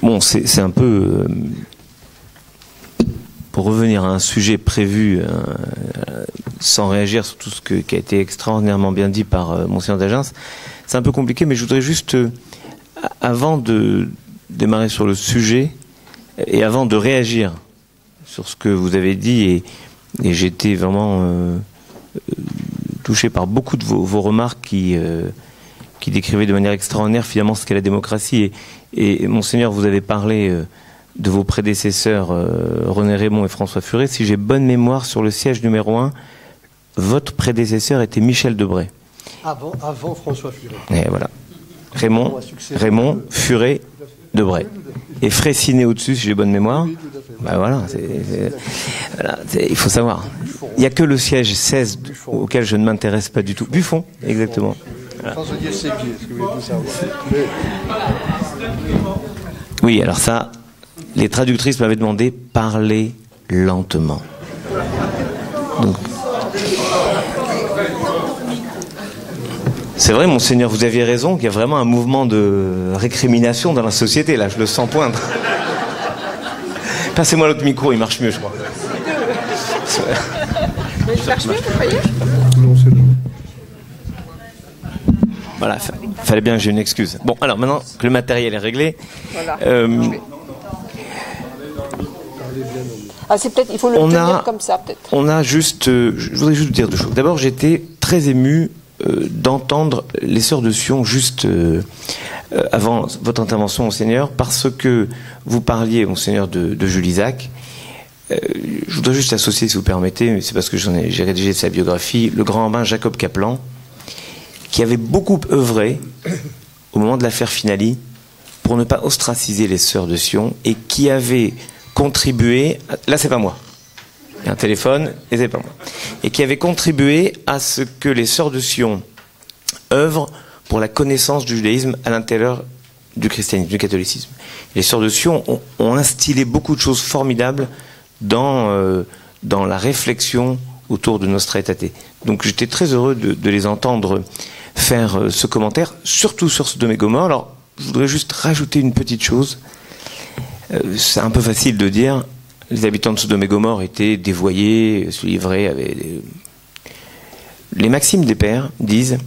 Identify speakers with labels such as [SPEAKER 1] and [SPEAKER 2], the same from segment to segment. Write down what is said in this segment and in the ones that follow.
[SPEAKER 1] Bon, c'est un peu... pour revenir à un sujet prévu, sans réagir sur tout ce qui a été extraordinairement bien dit par Monseigneur d'Agens, c'est un peu compliqué, mais je voudrais juste, avant de démarrer sur le sujet, et avant de réagir sur ce que vous avez dit, et j'ai été vraiment touché par beaucoup de vos remarques qui décrivaient de manière extraordinaire finalement ce qu'est la démocratie. Et Monseigneur, vous avez parlé de vos prédécesseurs René Raymond et François Furet. Si j'ai bonne mémoire, sur le siège numéro 1, votre prédécesseur était Michel Debré.
[SPEAKER 2] Avant François Furet.
[SPEAKER 1] Et voilà. Raymond, Furet, Debré. Et Fraissinet au-dessus, si j'ai bonne mémoire.
[SPEAKER 2] Oui, tout à fait.
[SPEAKER 1] Ben voilà, il faut savoir. Il n'y a que le siège 16 auquel je ne m'intéresse pas du tout. Buffon, exactement. Voilà.
[SPEAKER 2] Chancelier Séguier, est-ce que vous voulez tout savoir?
[SPEAKER 1] Oui, alors ça, les traductrices m'avaient demandé « parler lentement ». Donc, c'est vrai, Monseigneur, vous aviez raison qu'il y a vraiment un mouvement de récrimination dans la société, là, je le sens poindre. Passez-moi l'autre micro, il marche mieux, je crois.
[SPEAKER 3] Mais il marche mieux, vous voyez?
[SPEAKER 2] Non, c'est bon.
[SPEAKER 1] Voilà, fallait bien que j'ai une excuse. Bon, alors maintenant que le matériel est réglé...
[SPEAKER 3] Voilà. C'est peut-être, il faut le tenir comme ça, peut-être.
[SPEAKER 1] On a juste... je voudrais juste dire deux choses. D'abord, j'étais très ému d'entendre les sœurs de Sion juste avant votre intervention, Monseigneur, parce que vous parliez, Monseigneur, de Jules Isaac. Je voudrais juste associer, si vous permettez, mais c'est parce que j'ai rédigé sa biographie, le grand rabbin Jacob Kaplan, qui avait beaucoup œuvré au moment de l'affaire Finali pour ne pas ostraciser les sœurs de Sion et qui avait contribué, là c'est pas moi, il y a un téléphone et c'est pas moi, et qui avait contribué à ce que les sœurs de Sion œuvrent pour la connaissance du judaïsme à l'intérieur du christianisme, du catholicisme. Les sœurs de Sion ont instillé beaucoup de choses formidables dans la réflexion autour de Nostra Aetate. Donc j'étais très heureux de les entendre faire ce commentaire, surtout sur Sodome et Gomorrhe. Alors, je voudrais juste rajouter une petite chose. C'est un peu facile de dire, les habitants de Sodome et Gomorrhe étaient dévoyés, se livraient avec... Les maximes des pères disent,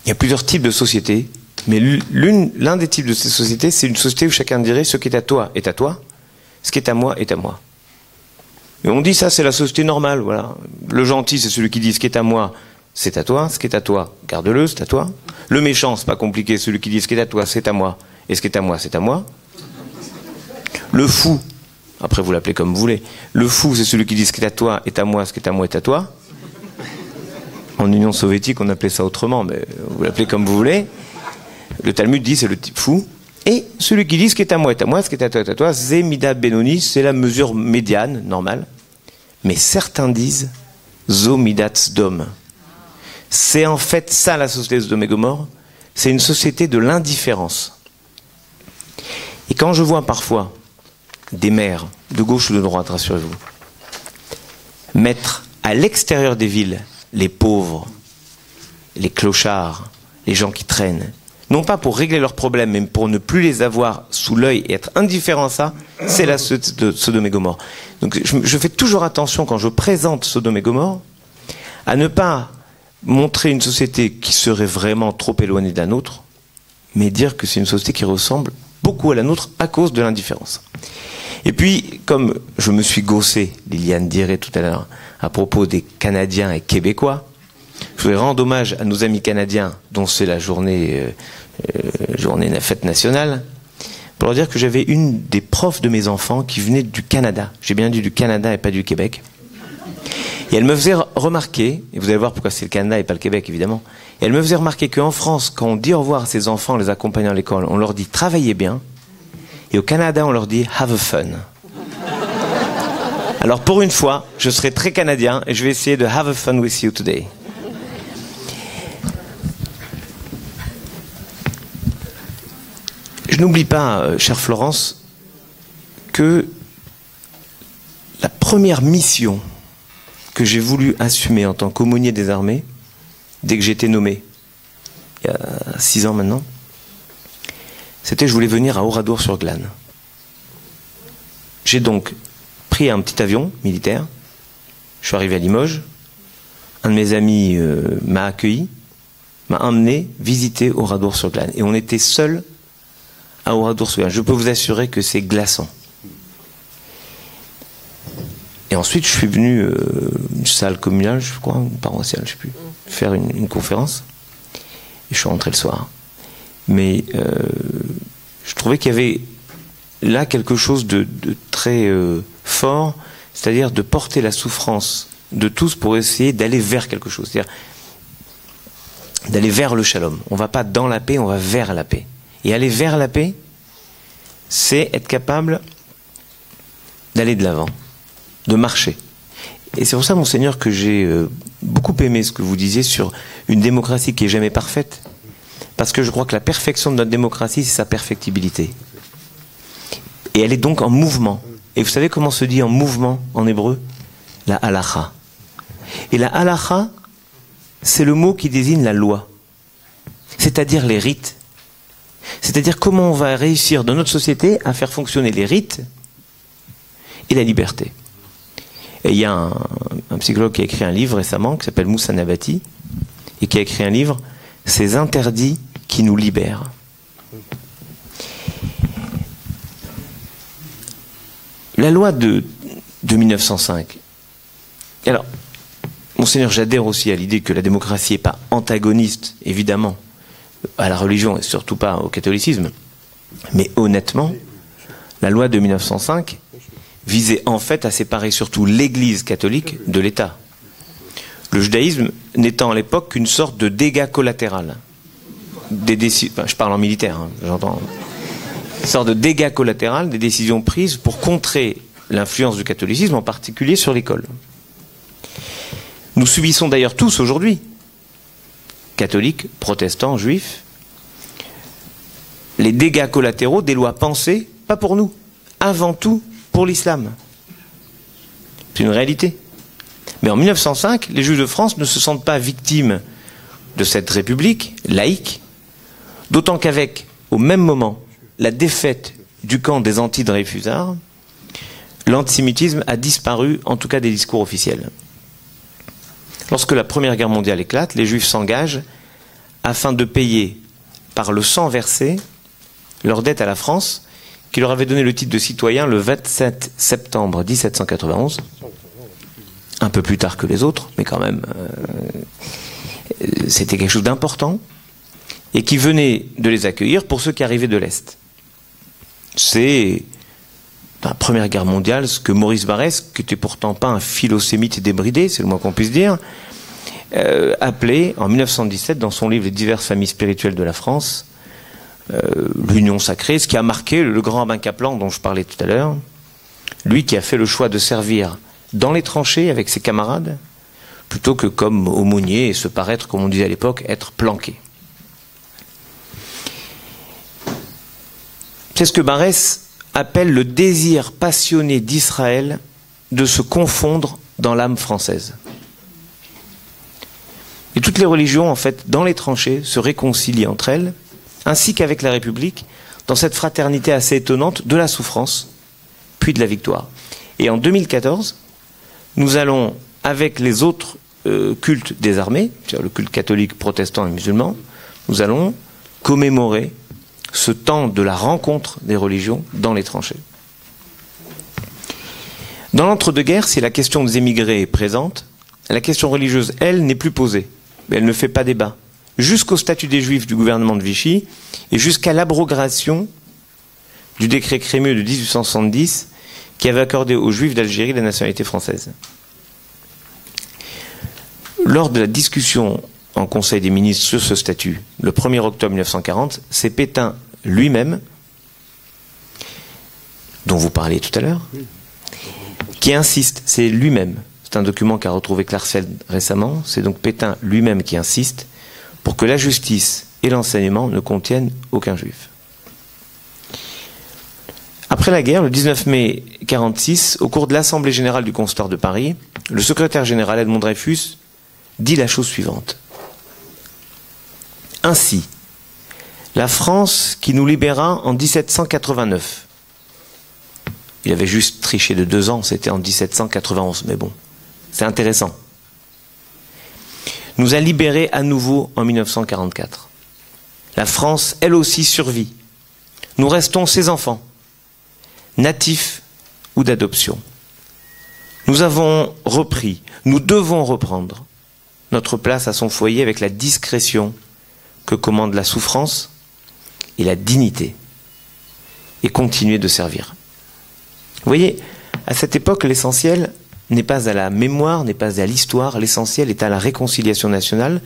[SPEAKER 1] il y a plusieurs types de sociétés, mais l'un des types de ces sociétés, c'est une société où chacun dirait, ce qui est à toi, ce qui est à moi, est à moi. Et on dit ça, c'est la société normale, voilà. Le gentil, c'est celui qui dit, ce qui est à moi, c'est à toi, ce qui est à toi, garde-le, c'est à toi. Le méchant, c'est pas compliqué, celui qui dit ce qui est à toi, c'est à moi, et ce qui est à moi, c'est à moi. Le fou, après vous l'appelez comme vous voulez, le fou, c'est celui qui dit ce qui est à toi, est à moi, ce qui est à moi, est à toi. En Union soviétique, on appelait ça autrement, mais vous l'appelez comme vous voulez. Le Talmud dit, c'est le type fou. Et celui qui dit ce qui est à moi, ce qui est à toi, est à toi, Zemida Benoni, c'est la mesure médiane, normale. Mais certains disent, Zomidat Sdom. C'est en fait ça la société de Sodome et Gomorrhe, c'est une société de l'indifférence. Et quand je vois parfois des maires, de gauche ou de droite, rassurez-vous, mettre à l'extérieur des villes les pauvres, les clochards, les gens qui traînent, non pas pour régler leurs problèmes, mais pour ne plus les avoir sous l'œil et être indifférent à ça, c'est la société de Sodome et Gomorrhe. Donc je fais toujours attention quand je présente Sodome et Gomorrhe à ne pas montrer une société qui serait vraiment trop éloignée d'un autre, mais dire que c'est une société qui ressemble beaucoup à la nôtre à cause de l'indifférence. Et puis, comme je me suis gaussé, Liliane dirait tout à l'heure, à propos des Canadiens et Québécois, je voudrais rendre hommage à nos amis canadiens, dont c'est la journée fête nationale, pour leur dire que j'avais une des profs de mes enfants qui venait du Canada. J'ai bien dit du Canada et pas du Québec. Et elle me faisait remarquer, et vous allez voir pourquoi c'est le Canada et pas le Québec évidemment, et elle me faisait remarquer qu'en France, quand on dit au revoir à ses enfants en les accompagnant à l'école, on leur dit travaillez bien, et au Canada on leur dit have a fun. Alors pour une fois, je serai très canadien et je vais essayer de have a fun with you today. Je n'oublie pas, chère Florence, que la première mission que j'ai voulu assumer en tant qu'aumônier des armées, dès que j'ai été nommé, il y a 6 ans maintenant, c'était je voulais venir à Oradour-sur-Glane. J'ai donc pris un petit avion militaire, je suis arrivé à Limoges, un de mes amis m'a accueilli, m'a emmené visiter Oradour-sur-Glane. Et on était seuls à Oradour-sur-Glane. Je peux vous assurer que c'est glaçant. Et ensuite, je suis venu une salle communale, je crois, une paroissiale, je ne sais plus, faire une conférence. Et je suis rentré le soir. Mais je trouvais qu'il y avait là quelque chose de très fort, c'est-à-dire de porter la souffrance de tous pour essayer d'aller vers quelque chose, c'est-à-dire d'aller vers le shalom. On ne va pas dans la paix, on va vers la paix. Et aller vers la paix, c'est être capable d'aller de l'avant, de marcher. Et c'est pour ça, Monseigneur, que j'ai beaucoup aimé ce que vous disiez sur une démocratie qui n'est jamais parfaite. Parce que je crois que la perfection de notre démocratie, c'est sa perfectibilité. Et elle est donc en mouvement. Et vous savez comment se dit en mouvement en hébreu? La halacha. Et la halacha, c'est le mot qui désigne la loi. C'est-à-dire les rites. C'est-à-dire comment on va réussir dans notre société à faire fonctionner les rites et la liberté. Et il y a un psychologue qui a écrit un livre récemment, qui s'appelle Moussa Nabati, et qui a écrit un livre, Ces interdits qui nous libèrent. La loi de 1905. Alors, Monseigneur, j'adhère aussi à l'idée que la démocratie n'est pas antagoniste, évidemment, à la religion et surtout pas au catholicisme. Mais honnêtement, la loi de 1905 visait en fait à séparer surtout l'Église catholique de l'État. Le judaïsme n'étant à l'époque qu'une sorte de dégât collatéral. Je parle en militaire, hein, j'entends. Une sorte de dégât collatéral des décisions prises pour contrer l'influence du catholicisme, en particulier sur l'école. Nous subissons d'ailleurs tous aujourd'hui, catholiques, protestants, juifs, les dégâts collatéraux des lois pensées, pas pour nous, avant tout pour l'islam. C'est une réalité. Mais en 1905, les Juifs de France ne se sentent pas victimes de cette république laïque, d'autant qu'avec, au même moment, la défaite du camp des anti-Dreyfusards, l'antisémitisme a disparu, en tout cas des discours officiels. Lorsque la Première Guerre mondiale éclate, les Juifs s'engagent afin de payer, par le sang versé, leur dette à la France, qui leur avait donné le titre de citoyen le 27 septembre 1791, un peu plus tard que les autres, mais quand même, c'était quelque chose d'important, et qui venait de les accueillir pour ceux qui arrivaient de l'Est. C'est, dans la Première Guerre mondiale, ce que Maurice Barrès, qui n'était pourtant pas un philosémite débridé, c'est le moins qu'on puisse dire, appelait, en 1917, dans son livre « Les diverses familles spirituelles de la France », l'union sacrée, ce qui a marqué le grand rabbin Kaplan dont je parlais tout à l'heure, lui qui a fait le choix de servir dans les tranchées avec ses camarades, plutôt que comme aumônier et se paraître, comme on disait à l'époque, être planqué. C'est ce que Barrès appelle le désir passionné d'Israël de se confondre dans l'âme française. Et toutes les religions, en fait, dans les tranchées, se réconcilient entre elles, ainsi qu'avec la République, dans cette fraternité assez étonnante de la souffrance, puis de la victoire. Et en 2014, nous allons, avec les autres cultes des armées, c'est-à-dire le culte catholique, protestant et musulman, nous allons commémorer ce temps de la rencontre des religions dans les tranchées. Dans l'entre-deux-guerres, si la question des émigrés est présente, la question religieuse, elle, n'est plus posée. Mais elle ne fait pas débat. Jusqu'au statut des Juifs du gouvernement de Vichy et jusqu'à l'abrogation du décret Crémieux de 1870 qui avait accordé aux Juifs d'Algérie la nationalité française. Lors de la discussion en Conseil des ministres sur ce statut, le 1er octobre 1940, c'est Pétain lui-même, dont vous parliez tout à l'heure, qui insiste, c'est lui-même, c'est un document qu'a retrouvé Klarsfeld récemment, c'est donc Pétain lui-même qui insiste pour que la justice et l'enseignement ne contiennent aucun juif. Après la guerre, le 19 mai 1946, au cours de l'Assemblée générale du Consistoire de Paris, le secrétaire général Edmond Dreyfus dit la chose suivante. Ainsi, La France qui nous libéra en 1789. Il avait juste triché de 2 ans, c'était en 1791, mais bon, c'est intéressant. Nous a libérés à nouveau en 1944. La France, elle aussi, survit. Nous restons ses enfants, natifs ou d'adoption. Nous avons repris, nous devons reprendre notre place à son foyer avec la discrétion que commande la souffrance et la dignité, et continuer de servir. Vous voyez, à cette époque, l'essentiel n'est pas à la mémoire, n'est pas à l'histoire, l'essentiel est à la réconciliation nationale,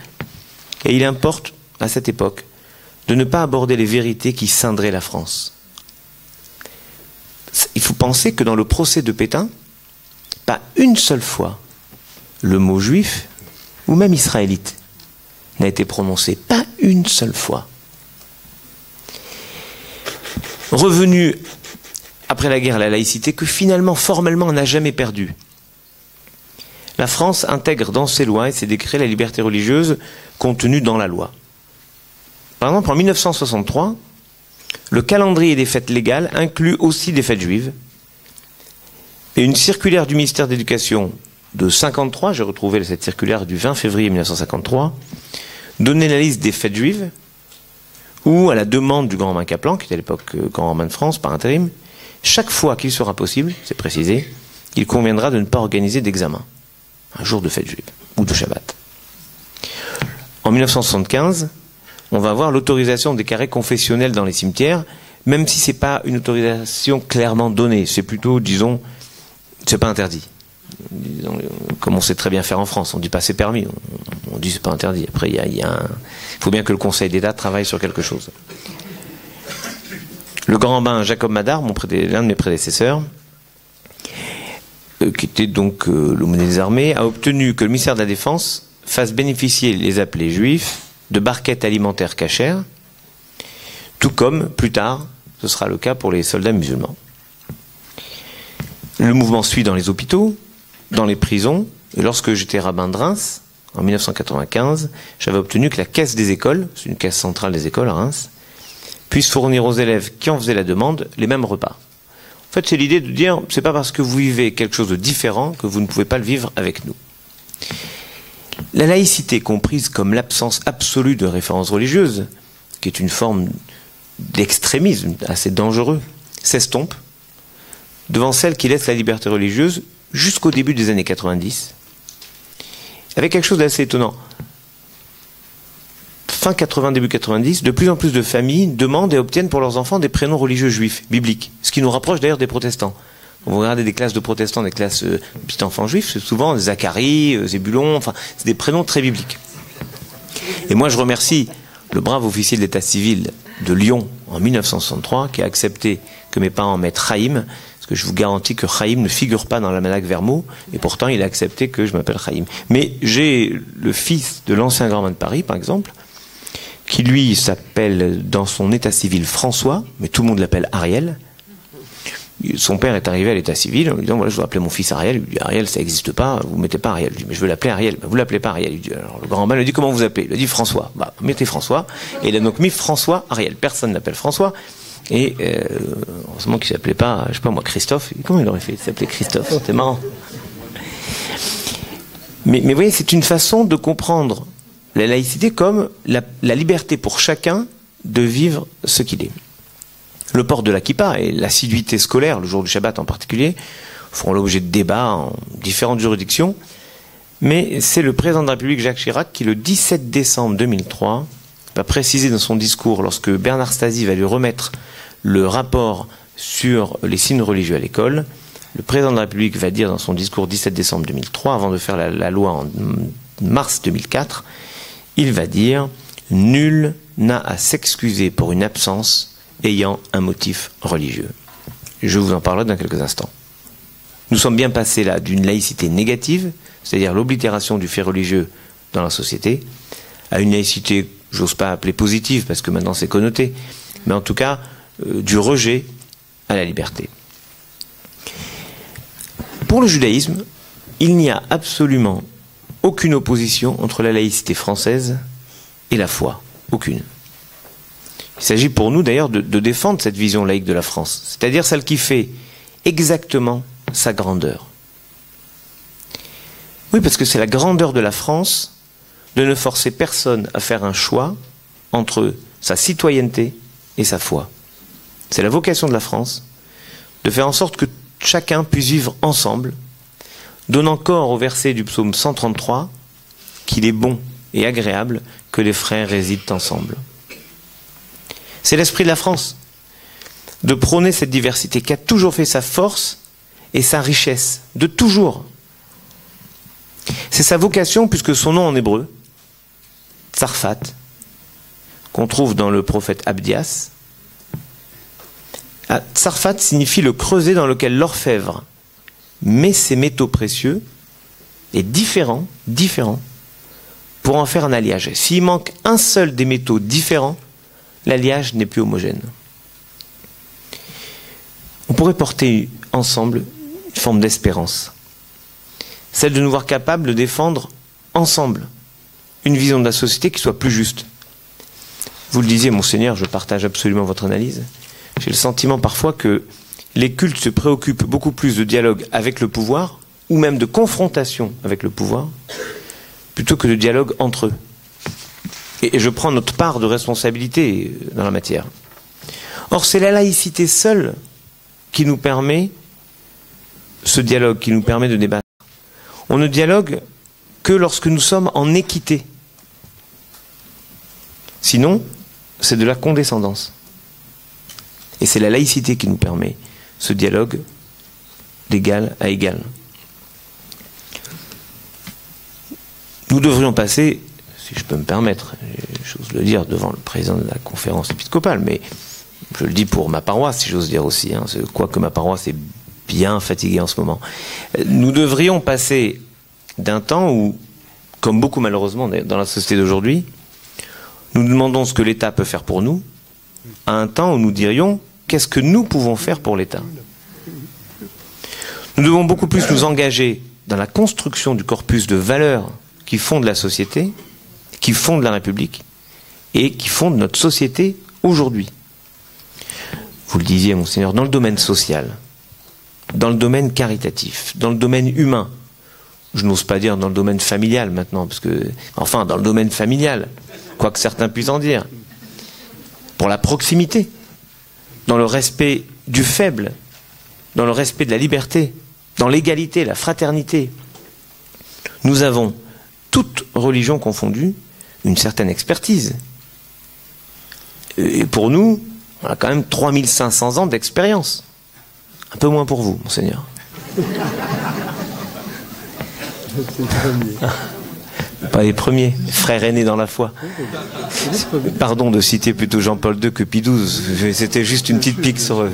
[SPEAKER 1] et il importe, à cette époque, de ne pas aborder les vérités qui ceindraient la France. Il faut penser que dans le procès de Pétain, pas une seule fois, le mot juif, ou même israélite, n'a été prononcé. Pas une seule fois. Revenu après la guerre à la laïcité, que finalement, formellement, on n'a jamais perdu. La France intègre dans ses lois et ses décrets la liberté religieuse contenue dans la loi. Par exemple, en 1963, le calendrier des fêtes légales inclut aussi des fêtes juives. Et une circulaire du ministère de l'Éducation de 1953, j'ai retrouvé cette circulaire du 20 février 1953, donnait la liste des fêtes juives, où, à la demande du grand rabbin Kaplan, qui était à l'époque grand rabbin de France par intérim, chaque fois qu'il sera possible, c'est précisé, il conviendra de ne pas organiser d'examen, un jour de fête juive, ou de Shabbat. En 1975, on va avoir l'autorisation des carrés confessionnels dans les cimetières, même si ce n'est pas une autorisation clairement donnée, c'est plutôt, disons, c'est pas interdit. Disons, comme on sait très bien faire en France, on ne dit pas c'est permis, on dit c'est pas interdit. Après, il faut bien que le Conseil d'État travaille sur quelque chose. Le grand rabbin Jacob Madar, l'un de mes prédécesseurs, qui était donc l'aumônier des armées, a obtenu que le ministère de la Défense fasse bénéficier les appelés juifs de barquettes alimentaires cachères, tout comme, plus tard, ce sera le cas pour les soldats musulmans. Le mouvement suit dans les hôpitaux, dans les prisons, et lorsque j'étais rabbin de Reims, en 1995, j'avais obtenu que la caisse des écoles, c'est une caisse centrale des écoles à Reims, puisse fournir aux élèves qui en faisaient la demande les mêmes repas. En fait, c'est l'idée de dire, c'est pas parce que vous vivez quelque chose de différent que vous ne pouvez pas le vivre avec nous. La laïcité, comprise comme l'absence absolue de référence religieuse, qui est une forme d'extrémisme assez dangereux, s'estompe devant celle qui laisse la liberté religieuse jusqu'au début des années 90, avec quelque chose d'assez étonnant. Fin 80, début 90, de plus en plus de familles demandent et obtiennent pour leurs enfants des prénoms religieux juifs, bibliques, ce qui nous rapproche d'ailleurs des protestants. Vous regardez des classes de protestants, des classes de petits enfants juifs, c'est souvent Zacharie, Zébulon, enfin, c'est des prénoms très bibliques. Et moi, je remercie le brave officier de l'état civil de Lyon en 1963 qui a accepté que mes parents mettent Chaim, parce que je vous garantis que Chaim ne figure pas dans l'almanach Vermeaux, et pourtant il a accepté que je m'appelle Chaim. Mais j'ai le fils de l'ancien grand rabbin de Paris, par exemple, qui lui s'appelle dans son état civil François, mais tout le monde l'appelle Ariel. Son père est arrivé à l'état civil en lui disant voilà, je dois appeler mon fils Ariel. Il lui dit Ariel, ça n'existe pas, vous ne mettez pas Ariel. Il dit mais je veux l'appeler Ariel. Ben, vous l'appelez pas Ariel. Il dit, alors le grand rabbin lui dit comment vous appelez. Il a dit François. Bah, mettez François. Et il a donc mis François Ariel. Personne n'appelle François. Et heureusement qu'il ne s'appelait pas, je sais pas moi, Christophe. Comment il aurait fait? Il s'appelait Christophe. C'était marrant. Mais vous voyez, c'est une façon de comprendre la laïcité comme la liberté pour chacun de vivre ce qu'il est. Le port de la kippa et l'assiduité scolaire, le jour du Shabbat en particulier, feront l'objet de débats en différentes juridictions. Mais c'est le président de la République, Jacques Chirac, qui le 17 décembre 2003 va préciser dans son discours, lorsque Bernard Stasi va lui remettre le rapport sur les signes religieux à l'école, le président de la République va dire dans son discours 17 décembre 2003, avant de faire la loi en mars 2004, il va dire « Nul n'a à s'excuser pour une absence ayant un motif religieux ». Je vous en parlerai dans quelques instants. Nous sommes bien passés là d'une laïcité négative, c'est-à-dire l'oblitération du fait religieux dans la société, à une laïcité, j'ose pas appeler positive parce que maintenant c'est connoté, mais en tout cas du rejet à la liberté. Pour le judaïsme, il n'y a absolument aucune opposition entre la laïcité française et la foi. Aucune. Il s'agit pour nous d'ailleurs de défendre cette vision laïque de la France, c'est-à-dire celle qui fait exactement sa grandeur. Oui, parce que c'est la grandeur de la France de ne forcer personne à faire un choix entre sa citoyenneté et sa foi. C'est la vocation de la France de faire en sorte que chacun puisse vivre ensemble, donnant corps au verset du psaume 133 qu'il est bon et agréable que les frères résident ensemble. C'est l'esprit de la France, de prôner cette diversité qui a toujours fait sa force et sa richesse, de toujours. C'est sa vocation puisque son nom en hébreu, Tsarfat, qu'on trouve dans le prophète Abdias. Tsarfat signifie le creuset dans lequel l'orfèvre met ses métaux précieux et différents, pour en faire un alliage. S'il manque un seul des métaux différents, l'alliage n'est plus homogène. On pourrait porter ensemble une forme d'espérance, celle de nous voir capables de défendre ensemble une vision de la société qui soit plus juste. Vous le disiez, Monseigneur, je partage absolument votre analyse. J'ai le sentiment parfois que les cultes se préoccupent beaucoup plus de dialogue avec le pouvoir, ou même de confrontation avec le pouvoir, plutôt que de dialogue entre eux. Et je prends notre part de responsabilité dans la matière. Or, c'est la laïcité seule qui nous permet ce dialogue, qui nous permet de débattre. On ne dialogue que lorsque nous sommes en équité. Sinon, c'est de la condescendance. Et c'est la laïcité qui nous permet ce dialogue d'égal à égal. Nous devrions passer, si je peux me permettre, j'ose le dire devant le président de la conférence épiscopale, mais je le dis pour ma paroisse, si j'ose dire aussi, hein, quoique ma paroisse est bien fatiguée en ce moment. Nous devrions passer d'un temps où, comme beaucoup malheureusement dans la société d'aujourd'hui, nous demandons ce que l'État peut faire pour nous, à un temps où nous dirions qu'est-ce que nous pouvons faire pour l'État. Nous devons beaucoup plus nous engager dans la construction du corpus de valeurs qui fondent la société, qui fondent la République et qui fondent notre société aujourd'hui. Vous le disiez, Monseigneur, dans le domaine social, dans le domaine caritatif, dans le domaine humain, je n'ose pas dire dans le domaine familial maintenant, parce que, enfin, dans le domaine familial, quoi que certains puissent en dire, pour la proximité, dans le respect du faible, dans le respect de la liberté, dans l'égalité, la fraternité. Nous avons, toutes religions confondues, une certaine expertise. Et pour nous, on a quand même 3500 ans d'expérience. Un peu moins pour vous, Monseigneur. Pas les premiers, frères aînés dans la foi. Pardon de citer plutôt Jean-Paul II que Pie XII. C'était juste une petite pique sur...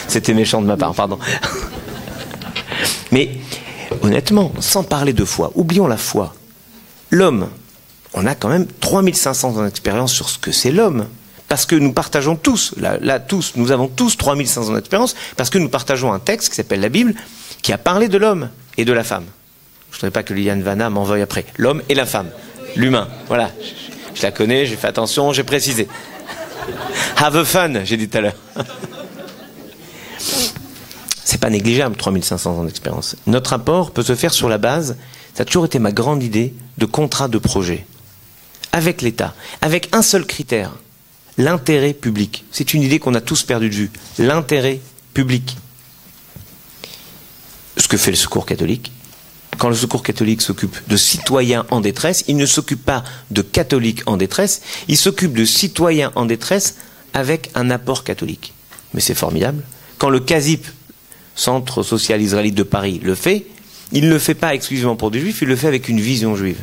[SPEAKER 1] C'était méchant de ma part, pardon. Mais, honnêtement, sans parler de foi, oublions la foi. L'homme, on a quand même 3500 ans d'expérience sur ce que c'est l'homme. Parce que nous partageons tous, nous avons tous 3500 ans d'expérience, parce que nous partageons un texte qui s'appelle la Bible, qui a parlé de l'homme et de la femme. Je ne voudrais pas que Liliane Vanna m'en veuille après. L'homme et la femme. L'humain. Voilà. Je la connais, j'ai fait attention, j'ai précisé. Have fun, j'ai dit tout à l'heure. C'est pas négligeable, 3500 ans d'expérience. Notre apport peut se faire sur la base, ça a toujours été ma grande idée, de contrat de projet. Avec l'État. Avec un seul critère. L'intérêt public. C'est une idée qu'on a tous perdu de vue. L'intérêt public. Ce que fait le Secours catholique. Quand le Secours catholique s'occupe de citoyens en détresse, il ne s'occupe pas de catholiques en détresse, il s'occupe de citoyens en détresse avec un apport catholique. Mais c'est formidable. Quand le CASIP, Centre social israélite de Paris, le fait, il ne le fait pas exclusivement pour des juifs, il le fait avec une vision juive.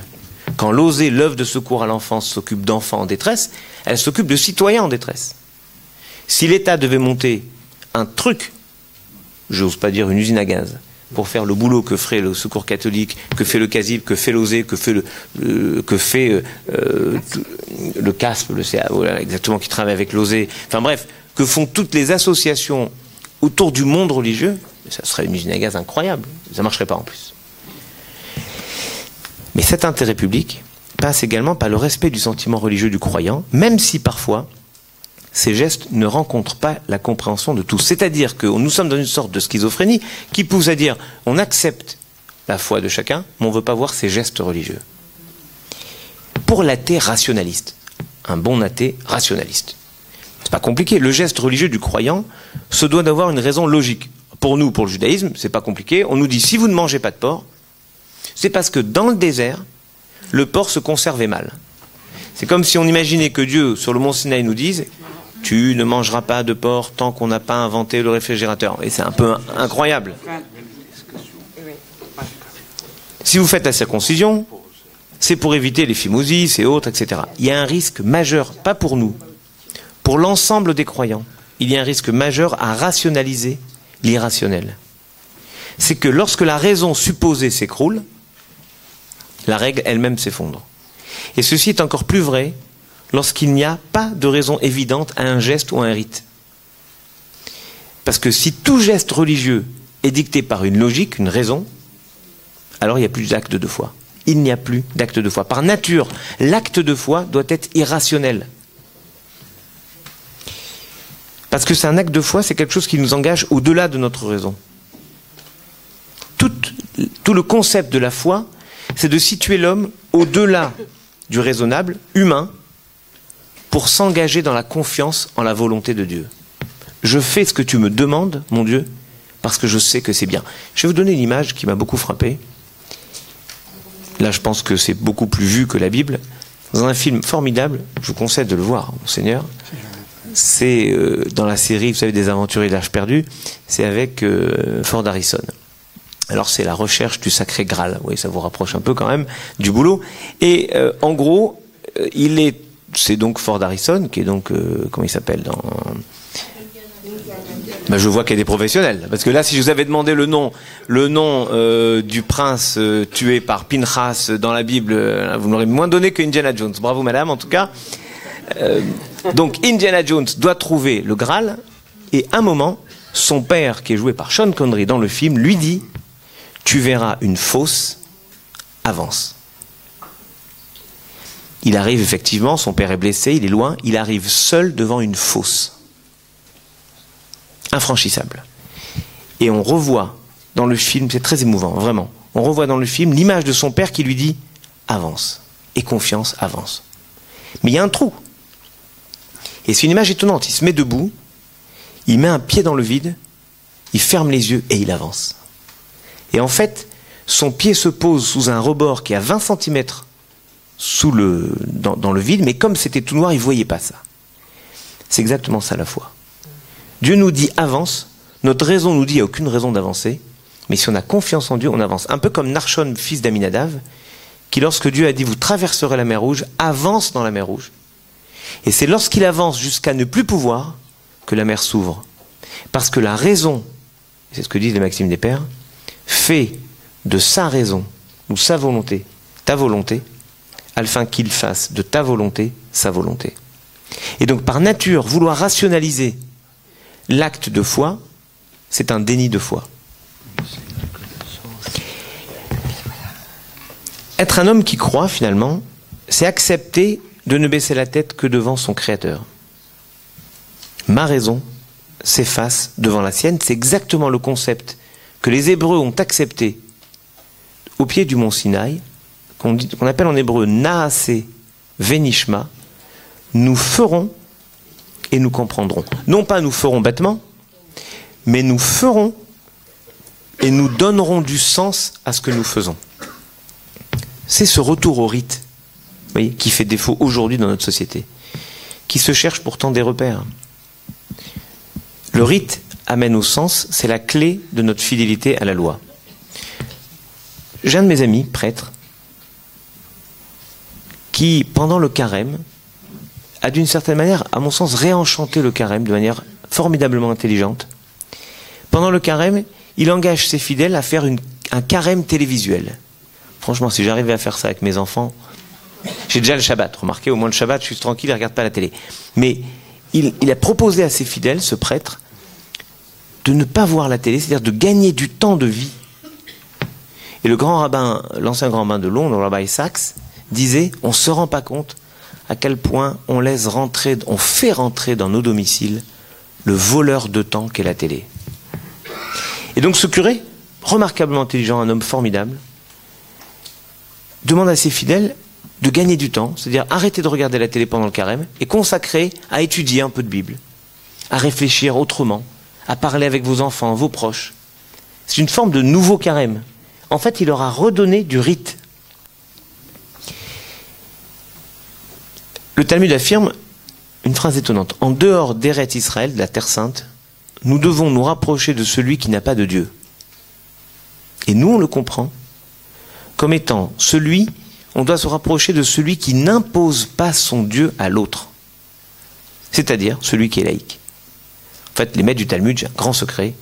[SPEAKER 1] Quand l'OSE, l'œuvre de secours à l'enfance, s'occupe d'enfants en détresse, elle s'occupe de citoyens en détresse. Si l'État devait monter un truc, j'ose pas dire une usine à gaz, pour faire le boulot que ferait le Secours catholique, que fait le CASIP, que fait l'OSE, que fait le CASP, le CA, voilà, exactement, qui travaille avec l'OSE, enfin bref, que font toutes les associations autour du monde religieux, ça serait une usine à gaz incroyable, ça ne marcherait pas en plus. Mais cet intérêt public passe également par le respect du sentiment religieux du croyant, même si parfois ces gestes ne rencontrent pas la compréhension de tous. C'est-à-dire que nous sommes dans une sorte de schizophrénie qui pousse à dire on accepte la foi de chacun, mais on ne veut pas voir ses gestes religieux. Pour l'athée rationaliste, un bon athée rationaliste, c'est pas compliqué. Le geste religieux du croyant se doit d'avoir une raison logique. Pour nous, pour le judaïsme, c'est pas compliqué. On nous dit si vous ne mangez pas de porc, c'est parce que dans le désert, le porc se conservait mal. C'est comme si on imaginait que Dieu, sur le mont Sinaï, nous dise tu ne mangeras pas de porc tant qu'on n'a pas inventé le réfrigérateur. Et c'est un peu incroyable. Si vous faites la circoncision, c'est pour éviter les phimosis et autres, etc. Il y a un risque majeur, pas pour nous, pour l'ensemble des croyants. Il y a un risque majeur à rationaliser l'irrationnel. C'est que lorsque la raison supposée s'écroule, la règle elle-même s'effondre. Et ceci est encore plus vrai lorsqu'il n'y a pas de raison évidente à un geste ou à un rite. Parce que si tout geste religieux est dicté par une logique, une raison, alors il n'y a plus d'acte de foi. Il n'y a plus d'acte de foi. Par nature, l'acte de foi doit être irrationnel. Parce que c'est un acte de foi, c'est quelque chose qui nous engage au-delà de notre raison. Tout le concept de la foi, c'est de situer l'homme au-delà du raisonnable, humain, pour s'engager dans la confiance en la volonté de Dieu. Je fais ce que tu me demandes, mon Dieu, parce que je sais que c'est bien. Je vais vous donner une image qui m'a beaucoup frappé. Là, je pense que c'est beaucoup plus vu que la Bible. Dans un film formidable, je vous conseille de le voir, Monseigneur. C'est dans la série, vous savez, des Aventuriers de l'Arche perdue, c'est avec Ford Harrison. Alors c'est la recherche du sacré Graal. Oui, ça vous rapproche un peu quand même du boulot. Et en gros, c'est donc Ford Harrison qui est donc comment il s'appelle dans. Ben, je vois qu'il y a des professionnels. Parce que là, si je vous avais demandé le nom du prince tué par Pinchas dans la Bible, vous m'aurez moins donné que Indiana Jones. Bravo, madame, en tout cas. Donc Indiana Jones doit trouver le Graal, et un moment, son père, qui est joué par Sean Connery dans le film, lui dit « Tu verras une fosse, avance ». Il arrive effectivement, son père est blessé, il est loin, il arrive seul devant une fosse. Infranchissable. Et on revoit dans le film, c'est très émouvant, vraiment, on revoit dans le film l'image de son père qui lui dit « Avance ». Et confiance, avance. Mais il y a un trou. Et c'est une image étonnante. Il se met debout, il met un pied dans le vide, il ferme les yeux et il avance. Et en fait, son pied se pose sous un rebord qui est à 20 cm dans le vide, mais comme c'était tout noir, il ne voyait pas ça. C'est exactement ça la foi. Dieu nous dit avance, notre raison nous dit il n'y a aucune raison d'avancer, mais si on a confiance en Dieu, on avance. Un peu comme Narshon, fils d'Aminadav, qui lorsque Dieu a dit vous traverserez la mer Rouge, avance dans la mer Rouge. Et c'est lorsqu'il avance jusqu'à ne plus pouvoir que la mer s'ouvre. Parce que la raison, c'est ce que disent les maximes des pères, fait de sa raison ou sa volonté, ta volonté, afin qu'il fasse de ta volonté sa volonté. Et donc par nature, vouloir rationaliser l'acte de foi, c'est un déni de foi. Être un homme qui croit finalement, c'est accepter de ne baisser la tête que devant son Créateur. Ma raison s'efface devant la sienne. C'est exactement le concept que les Hébreux ont accepté au pied du mont Sinaï, qu'on appelle en hébreu Naaseh Venishma. Nous ferons et nous comprendrons. Non pas nous ferons bêtement, mais nous ferons et nous donnerons du sens à ce que nous faisons. C'est ce retour au rite, vous voyez, qui fait défaut aujourd'hui dans notre société, qui se cherche pourtant des repères. Le rite amène au sens, c'est la clé de notre fidélité à la loi. J'ai un de mes amis, prêtre, qui, pendant le carême, a d'une certaine manière, à mon sens, réenchanté le carême de manière formidablement intelligente. Pendant le carême, il engage ses fidèles à faire un carême télévisuel. Franchement, si j'arrivais à faire ça avec mes enfants, j'ai déjà le Shabbat. Remarquez, au moins le Shabbat, je suis tranquille, je ne regarde pas la télé. Mais il a proposé à ses fidèles, ce prêtre, de ne pas voir la télé, c'est-à-dire de gagner du temps de vie. Et le grand rabbin, l'ancien grand rabbin de Londres, le rabbin Sachs, disait, on ne se rend pas compte à quel point on fait rentrer dans nos domiciles le voleur de temps qu'est la télé. Et donc ce curé, remarquablement intelligent, un homme formidable, demande à ses fidèles de gagner du temps, c'est-à-dire arrêter de regarder la télé pendant le carême et consacrer à étudier un peu de Bible, à réfléchir autrement, à parler avec vos enfants, vos proches. C'est une forme de nouveau carême. En fait, il leur a redonné du rite. Le Talmud affirme une phrase étonnante. En dehors d'Eretz Israël, de la Terre Sainte, nous devons nous rapprocher de celui qui n'a pas de Dieu. Et nous, on le comprend comme étant on doit se rapprocher de celui qui n'impose pas son Dieu à l'autre. C'est-à-dire celui qui est laïque. En fait, les maîtres du Talmud, j'ai un grand secret,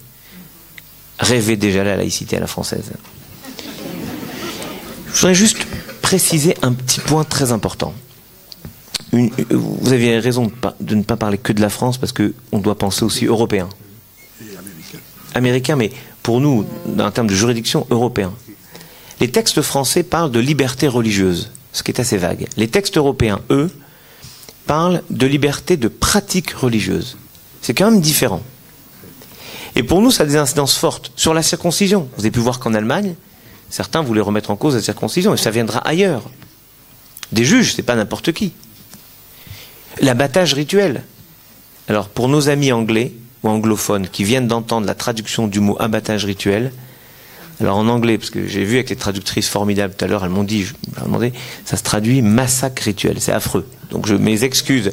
[SPEAKER 1] rêvaient déjà la laïcité à la française. Je voudrais juste préciser un petit point très important. Vous avez raison de ne pas parler que de la France, parce qu'on doit penser aussi européen. Américain, mais pour nous, en termes de juridiction, européen. Les textes français parlent de liberté religieuse, ce qui est assez vague. Les textes européens, eux, parlent de liberté de pratique religieuse. C'est quand même différent. Et pour nous, ça a des incidences fortes. Sur la circoncision, vous avez pu voir qu'en Allemagne, certains voulaient remettre en cause la circoncision, et ça viendra ailleurs. Des juges, c'est pas n'importe qui. L'abattage rituel. Alors, pour nos amis anglais ou anglophones qui viennent d'entendre la traduction du mot abattage rituel, alors en anglais, parce que j'ai vu avec les traductrices formidables tout à l'heure, elles m'ont dit, je leur ai demandé, ça se traduit massacre rituel, c'est affreux. Donc mes excuses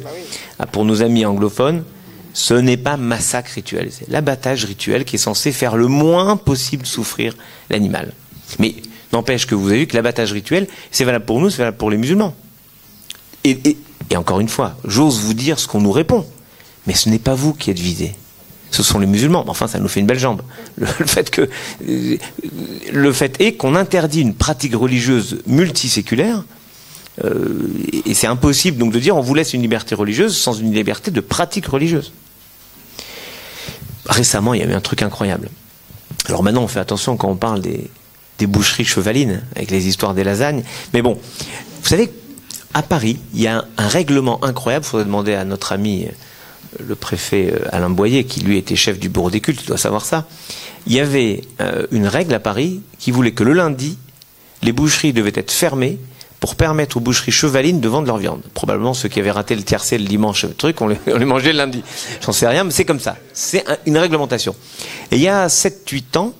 [SPEAKER 1] pour nos amis anglophones, ce n'est pas massacre rituel, c'est l'abattage rituel qui est censé faire le moins possible souffrir l'animal. Mais n'empêche que vous avez vu que l'abattage rituel, c'est valable pour nous, c'est valable pour les musulmans. Et encore une fois, j'ose vous dire ce qu'on nous répond, mais ce n'est pas vous qui êtes visés. Ce sont les musulmans. Enfin, ça nous fait une belle jambe. Le fait est qu'on interdit une pratique religieuse multiséculaire, et c'est impossible donc de dire on vous laisse une liberté religieuse sans une liberté de pratique religieuse. Récemment, il y a eu un truc incroyable. Alors maintenant, on fait attention quand on parle des boucheries chevalines, avec les histoires des lasagnes. Mais bon, vous savez, à Paris, il y a un règlement incroyable. Il faudrait demander à notre ami le préfet Alain Boyer, qui lui était chef du bureau des cultes, il doit savoir ça. Il y avait une règle à Paris qui voulait que le lundi, les boucheries devaient être fermées pour permettre aux boucheries chevalines de vendre leur viande. Probablement ceux qui avaient raté le tiercé le dimanche, on les mangeait le lundi. J'en sais rien, mais c'est comme ça. C'est une réglementation. Et il y a 7-8 ans,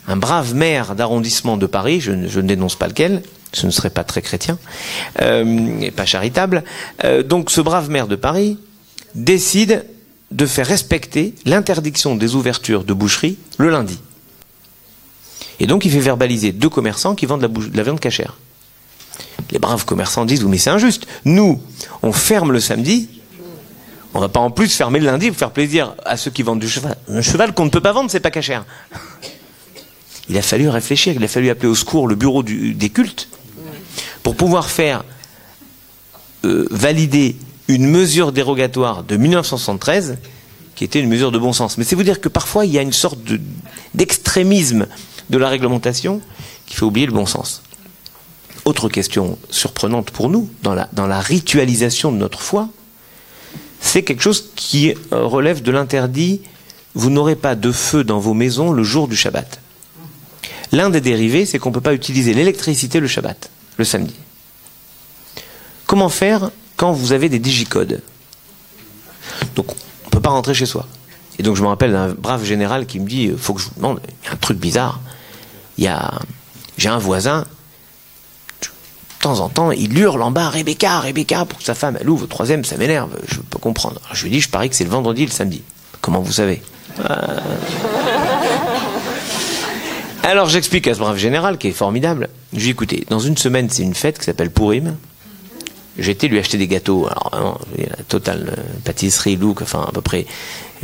[SPEAKER 1] un brave maire d'arrondissement de Paris, je ne dénonce pas lequel, ce ne serait pas très chrétien, et pas charitable, donc ce brave maire de Paris décide de faire respecter l'interdiction des ouvertures de boucherie le lundi. Et donc il fait verbaliser 2 commerçants qui vendent de la viande cachère. Les braves commerçants disent, mais c'est injuste. Nous, on ferme le samedi, on ne va pas en plus fermer le lundi pour faire plaisir à ceux qui vendent du cheval. Un cheval qu'on ne peut pas vendre, c'est pas cachère. Il a fallu réfléchir, il a fallu appeler au secours le bureau des cultes pour pouvoir faire valider une mesure dérogatoire de 1973 qui était une mesure de bon sens. Mais c'est vous dire que parfois il y a une sorte d'extrémisme de la réglementation qui fait oublier le bon sens. Autre question surprenante pour nous, dans la ritualisation de notre foi, c'est quelque chose qui relève de l'interdit « vous n'aurez pas de feu dans vos maisons le jour du Shabbat ». L'un des dérivés, c'est qu'on ne peut pas utiliser l'électricité le Shabbat, le samedi. Comment faire quand vous avez des digicodes? Donc, on ne peut pas rentrer chez soi. Et donc, je me rappelle d'un brave général qui me dit, il faut que je vous demande, il y a un truc bizarre. J'ai un voisin, de temps en temps, il hurle en bas, Rebecca, Rebecca, pour que sa femme, elle ouvre. Le 3e, ça m'énerve, je peux comprendre. Alors, je lui dis, je parie que c'est le vendredi et le samedi. Comment vous savez? Alors, j'explique à ce brave général, qui est formidable. Je lui dis, écoutez, dans une semaine, c'est une fête qui s'appelle Pourim. J'ai été lui acheter des gâteaux. Alors, vraiment, la totale pâtisserie, look, enfin, à peu près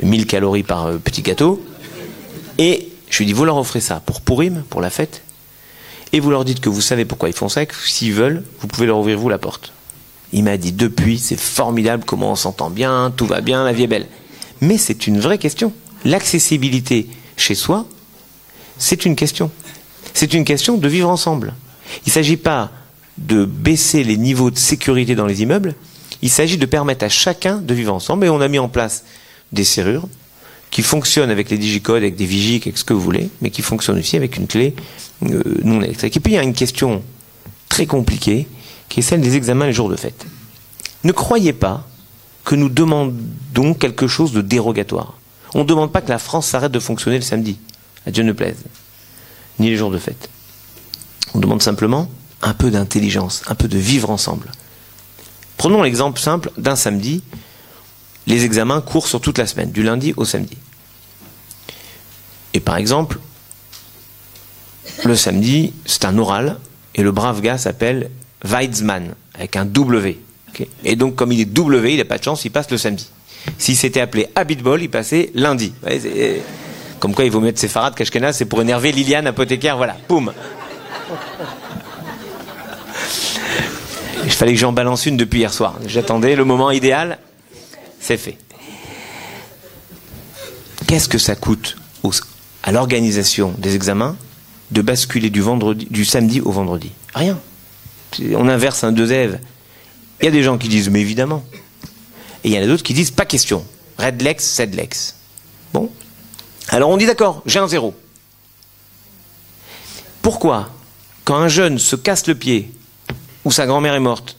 [SPEAKER 1] 1000 calories par petit gâteau. Et je lui dis, vous leur offrez ça pour Pourim, pour la fête. Et vous leur dites que vous savez pourquoi ils font ça, et que s'ils veulent, vous pouvez leur ouvrir vous la porte. Il m'a dit, depuis, c'est formidable, comment on s'entend bien, tout va bien, la vie est belle. Mais c'est une vraie question. L'accessibilité chez soi, c'est une question. C'est une question de vivre ensemble. Il ne s'agit pas de baisser les niveaux de sécurité dans les immeubles, il s'agit de permettre à chacun de vivre ensemble. Et on a mis en place des serrures qui fonctionnent avec les digicodes, avec des vigies, avec ce que vous voulez, mais qui fonctionnent aussi avec une clé non électrique. Et puis il y a une question très compliquée, qui est celle des examens les jours de fête. Ne croyez pas que nous demandons quelque chose de dérogatoire. On ne demande pas que la France s'arrête de fonctionner le samedi, à Dieu ne plaise, ni les jours de fête. On demande simplement un peu d'intelligence, un peu de vivre ensemble. Prenons l'exemple simple d'un samedi. Les examens courent sur toute la semaine, du lundi au samedi. Et par exemple, le samedi, c'est un oral, et le brave gars s'appelle Weizmann, avec un W. Okay. Et donc, comme il est W, il n'a pas de chance, il passe le samedi. S'il s'était appelé Habitbol, il passait lundi. Ouais, comme quoi, il vaut mettre ses farades Kashkenaz, c'est pour énerver Liliane, apothicaire, voilà, poum. Il fallait que j'en balance une depuis hier soir. J'attendais le moment idéal, c'est fait. Qu'est-ce que ça coûte à l'organisation des examens de basculer du samedi au vendredi? Rien. On inverse un deux Ève. Il y a des gens qui disent mais évidemment. Et il y en a d'autres qui disent pas question. Redlex, Sedlex. Bon. Alors on dit d'accord, j'ai un 0. Pourquoi, quand un jeune se casse le pied, ou sa grand-mère est morte,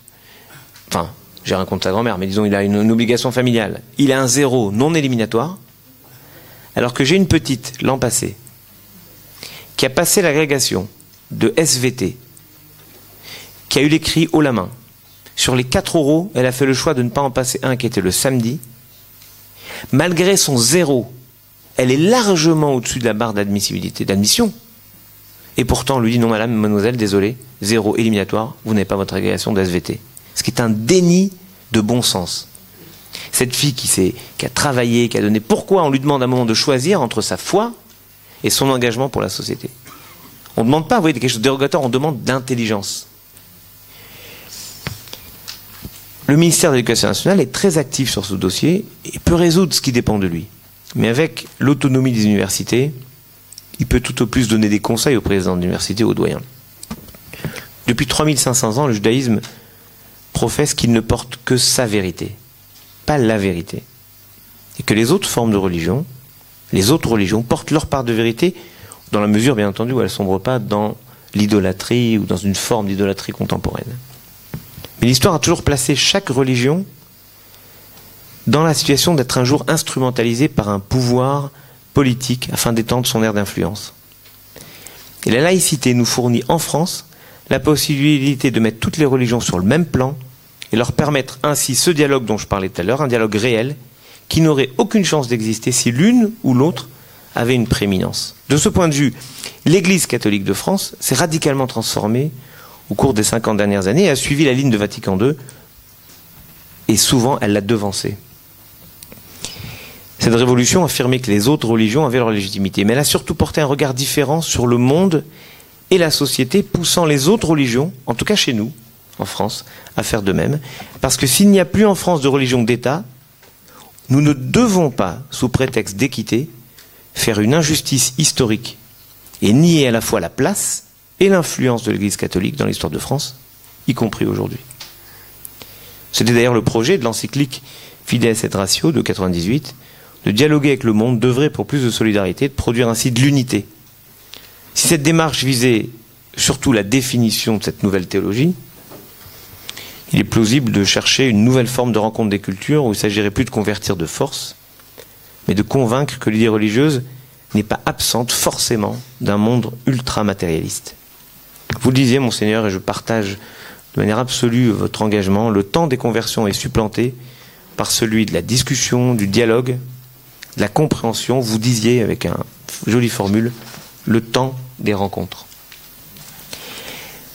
[SPEAKER 1] enfin, j'ai rien contre sa grand-mère, mais disons il a une obligation familiale, il a un 0 non éliminatoire, alors que j'ai une petite, l'an passé, qui a passé l'agrégation de SVT, qui a eu l'écrit haut la main. Sur les 4 euros, elle a fait le choix de ne pas en passer un qui était le samedi. Malgré son 0, elle est largement au-dessus de la barre d'admission. Et pourtant, on lui dit non madame, mademoiselle, désolé, 0 éliminatoire, vous n'avez pas votre agrégation de SVT. Ce qui est un déni de bon sens. Cette fille qui a travaillé, qui a donné... Pourquoi on lui demande à un moment de choisir entre sa foi et son engagement pour la société? On ne demande pas, vous voyez, quelque chose de dérogatoire, on demande d'intelligence. Le ministère de l'Éducation nationale est très actif sur ce dossier et peut résoudre ce qui dépend de lui. Mais avec l'autonomie des universités, il peut tout au plus donner des conseils au président de l'université ou au doyen. Depuis 3500 ans, le judaïsme professe qu'il ne porte que sa vérité, pas la vérité. Et que les autres formes de religion, les autres religions portent leur part de vérité, dans la mesure, bien entendu, où elles ne sombrent pas dans l'idolâtrie ou dans une forme d'idolâtrie contemporaine. Mais l'histoire a toujours placé chaque religion dans la situation d'être un jour instrumentalisée par un pouvoir politique afin d'étendre son aire d'influence. Et la laïcité nous fournit en France la possibilité de mettre toutes les religions sur le même plan et leur permettre ainsi ce dialogue dont je parlais tout à l'heure, un dialogue réel qui n'aurait aucune chance d'exister si l'une ou l'autre avait une prééminence. De ce point de vue, l'Église catholique de France s'est radicalement transformée au cours des 50 dernières années et a suivi la ligne de Vatican II et souvent elle l'a devancée. Cette révolution affirmait que les autres religions avaient leur légitimité, mais elle a surtout porté un regard différent sur le monde et la société, poussant les autres religions, en tout cas chez nous, en France, à faire de même. Parce que s'il n'y a plus en France de religion d'État, nous ne devons pas, sous prétexte d'équité, faire une injustice historique et nier à la fois la place et l'influence de l'Église catholique dans l'histoire de France, y compris aujourd'hui. C'était d'ailleurs le projet de l'encyclique Fides et Ratio de 98, de dialoguer avec le monde, d'œuvrer pour plus de solidarité, de produire ainsi de l'unité. Si cette démarche visait surtout la définition de cette nouvelle théologie, il est plausible de chercher une nouvelle forme de rencontre des cultures où il ne s'agirait plus de convertir de force, mais de convaincre que l'idée religieuse n'est pas absente forcément d'un monde ultra-matérialiste. Vous le disiez, Monseigneur, et je partage de manière absolue votre engagement, le temps des conversions est supplanté par celui de la discussion, du dialogue, de la compréhension. Vous disiez, avec une jolie formule, le temps des rencontres.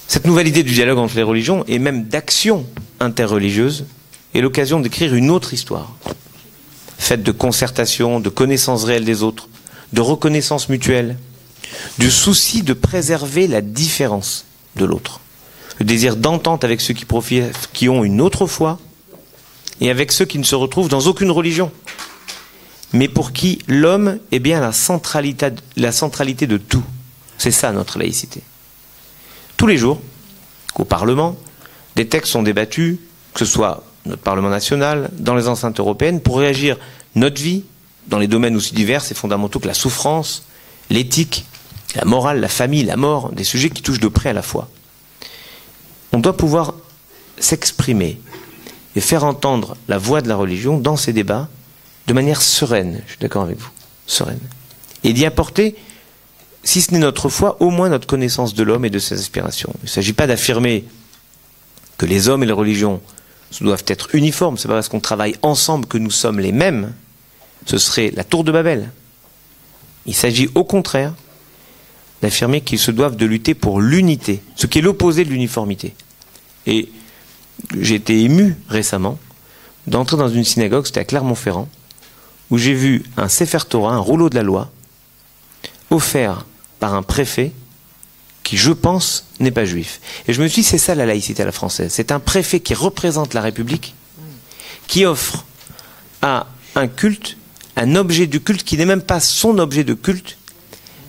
[SPEAKER 1] Cette nouvelle idée du dialogue entre les religions, et même d'action interreligieuse, est l'occasion d'écrire une autre histoire, faite de concertation, de connaissance réelle des autres, de reconnaissance mutuelle, du souci de préserver la différence de l'autre, le désir d'entente avec ceux qui ont une autre foi, et avec ceux qui ne se retrouvent dans aucune religion, mais pour qui l'homme est bien la centralité de tout. C'est ça notre laïcité. Tous les jours, qu'au Parlement, des textes sont débattus, que ce soit notre Parlement national, dans les enceintes européennes, pour réagir notre vie, dans les domaines aussi divers et fondamentaux que la souffrance, l'éthique, la morale, la famille, la mort, des sujets qui touchent de près à la foi. On doit pouvoir s'exprimer et faire entendre la voix de la religion dans ces débats de manière sereine, je suis d'accord avec vous, sereine. Et d'y apporter, si ce n'est notre foi, au moins notre connaissance de l'homme et de ses aspirations. Il ne s'agit pas d'affirmer que les hommes et les religions doivent être uniformes. Ce n'est pas parce qu'on travaille ensemble que nous sommes les mêmes. Ce serait la tour de Babel. Il s'agit au contraire d'affirmer qu'ils se doivent de lutter pour l'unité, ce qui est l'opposé de l'uniformité. Et j'ai été ému récemment d'entrer dans une synagogue, c'était à Clermont-Ferrand, où j'ai vu un Sefer Torah, un rouleau de la loi, offert par un préfet qui, je pense, n'est pas juif. Et je me suis dit, c'est ça la laïcité à la française. C'est un préfet qui représente la République, qui offre à un culte, un objet du culte qui n'est même pas son objet de culte,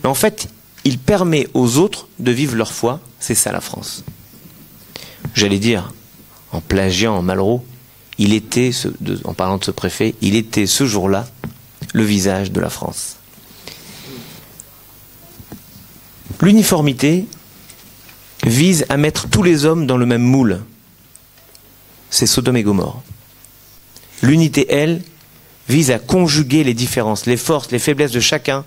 [SPEAKER 1] mais en fait, il permet aux autres de vivre leur foi. C'est ça la France. J'allais dire, en plagiant en Malraux, il était, en parlant de ce préfet, il était ce jour-là le visage de la France. L'uniformité vise à mettre tous les hommes dans le même moule. C'est Sodome et Gomorrhe. L'unité, elle, vise à conjuguer les différences, les forces, les faiblesses de chacun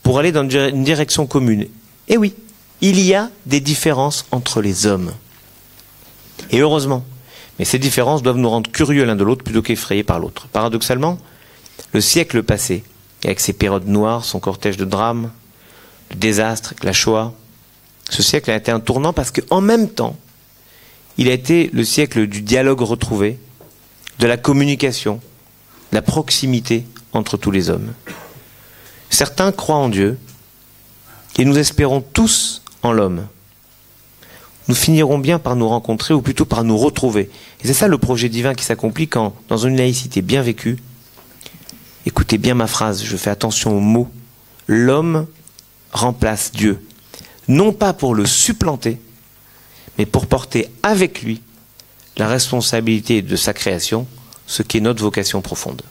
[SPEAKER 1] pour aller dans une direction commune. Et oui, il y a des différences entre les hommes. Et heureusement. Mais ces différences doivent nous rendre curieux l'un de l'autre plutôt qu'effrayés par l'autre. Paradoxalement, le siècle passé, avec ses périodes noires, son cortège de drames, de désastres, avec la Shoah, ce siècle a été un tournant parce qu'en même temps, il a été le siècle du dialogue retrouvé, de la communication, de la proximité entre tous les hommes. Certains croient en Dieu et nous espérons tous en l'homme. Nous finirons bien par nous rencontrer ou plutôt par nous retrouver. Et c'est ça le projet divin qui s'accomplit quand, dans une laïcité bien vécue, écoutez bien ma phrase, je fais attention aux mots, l'homme remplace Dieu. Non pas pour le supplanter, mais pour porter avec lui la responsabilité de sa création, ce qui est notre vocation profonde.